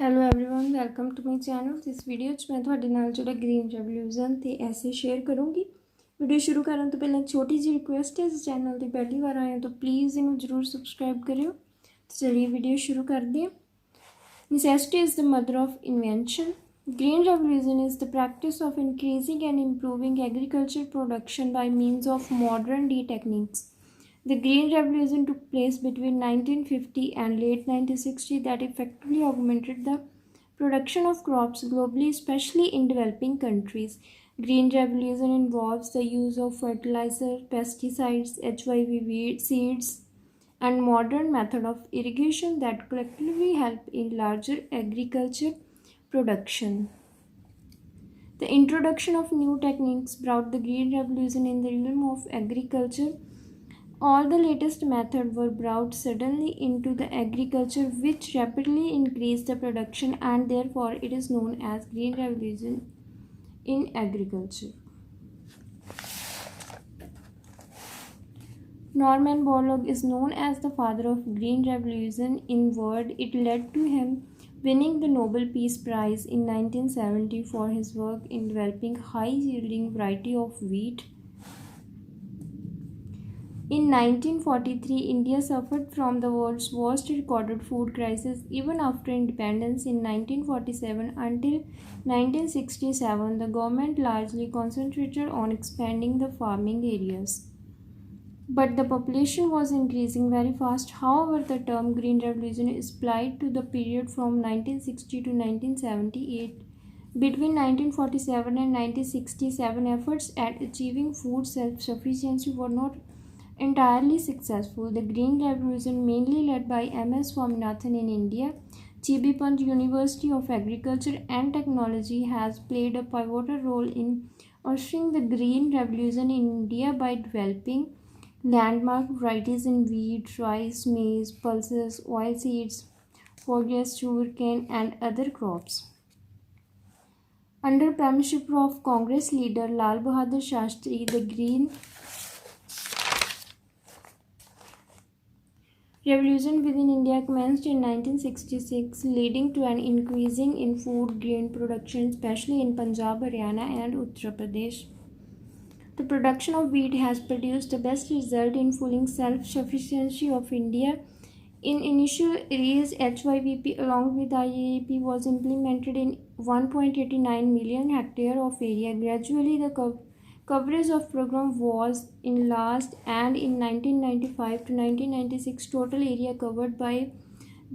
Hello everyone welcome to my channel. इस video मैं ਤੁਹਾਡੇ ਨਾਲ ਜਿਹੜਾ ग्रीन रेवोल्यूशन ਤੇ ਐਸੇ शेयर करूँगी। वीडियो शुरू ਕਰਨ ਤੋਂ ਪਹਿਲਾਂ छोटी जी रिक्वेस्ट है, इस चैनल ਤੇ पहली बार आए हो तो प्लीज़ इन्हें जरूर सब्सक्राइब करियो। तो चलिए वीडियो शुरू करते हैं। Necessity is the mother of invention. Green revolution is the practice of increasing and improving agriculture production by means of modern techniques. The Green Revolution took place between 1950 and late 1960 that effectively augmented the production of crops globally, especially in developing countries. Green Revolution involves the use of fertilizer, pesticides, HYV seeds, and modern method of irrigation that collectively help in larger agriculture production. The introduction of new techniques brought the Green Revolution in the realm of agriculture. All the latest methods were brought suddenly into the agriculture, which rapidly increased the production, and therefore it is known as Green Revolution in agriculture. Norman Borlaug is known as the father of Green Revolution. In word, it led to him winning the Nobel Peace Prize in 1970 for his work in developing high-yielding variety of wheat. In 1943, India suffered from the world's worst recorded food crisis. Even after independence in 1947 until 1967, the government largely concentrated on expanding the farming areas. But the population was increasing very fast. However, the term Green Revolution is applied to the period from 1960 to 1978. Between 1947 and 1967, efforts at achieving food self-sufficiency were not entirely successful. The Green Revolution, mainly led by M.S. Swaminathan in India, Chibi Pant University of Agriculture and Technology, has played a pivotal role in ushering the Green Revolution in India by developing landmark varieties in wheat, rice, maize, pulses, oilseeds, forage, sugarcane, and other crops. Under premiership of Congress leader Lal Bahadur Shastri, the Green Revolution within India commenced in 1966, leading to an increasing in food grain production, especially in Punjab, Haryana, and Uttar Pradesh. The production of wheat has produced the best result in fulfilling self-sufficiency of India. In initial years, HYVP along with IAP was implemented in 1.89 million hectare of area. Gradually, the coverage of program was enlarged, and in 1995 to 1996 total area covered by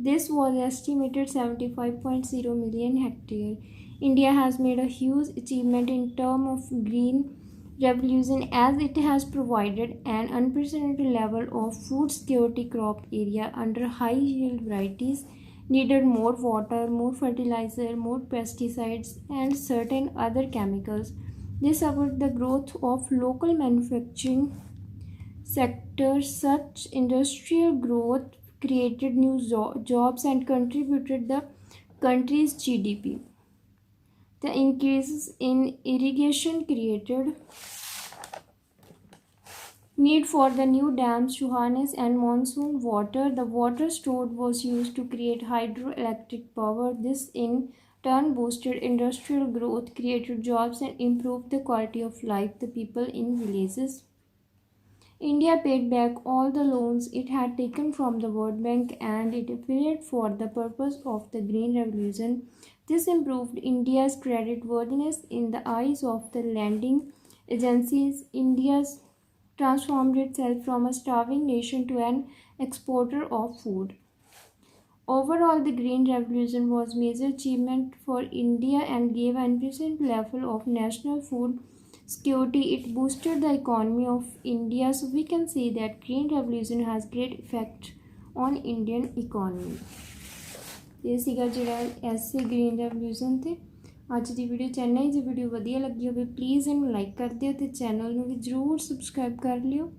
this was estimated 75.0 million hectare. India has made a huge achievement in terms of green revolution, as it has provided an unprecedented level of food security. Crop area under high yield varieties needed more water, more fertilizer, more pesticides, and certain other chemicals. This supported the growth of local manufacturing sector. Such industrial growth created new jobs and contributed the country's GDP. The increases in irrigation created need for the new dams to harness and monsoon water. The water stored was used to create hydroelectric power. This in turn boosted industrial growth, created jobs, and improved the quality of life of the people in villages. India paid back all the loans it had taken from the World Bank, and it appeared for the purpose of the Green Revolution. This improved India's credit worthiness in the eyes of the lending agencies. India transformed itself from a starving nation to an exporter of food. Overall, the Green Revolution was a major achievement for India and gave an unprecedented level of national food security. It boosted the economy of India, so we can say that Green Revolution has great effect on Indian economy. ਇਹ ਸੀਗਾ ਜਿਹੜਾ ਐਸੇ green revolution ਤੇ ਅੱਜ ਦੀ video. Channel ਜੇ video ਵਧੀਆ ਲੱਗੀ ਹੋਵੇ ਪਲੀਜ਼ ਇਹਨੂੰ ਲਾਈਕ ਕਰ ਦਿਓ ਤੇ ਚੈਨਲ ਨੂੰ ਵੀ ਜ਼ਰੂਰ ਸਬਸਕ੍ਰਾਈਬ ਕਰ ਲਿਓ।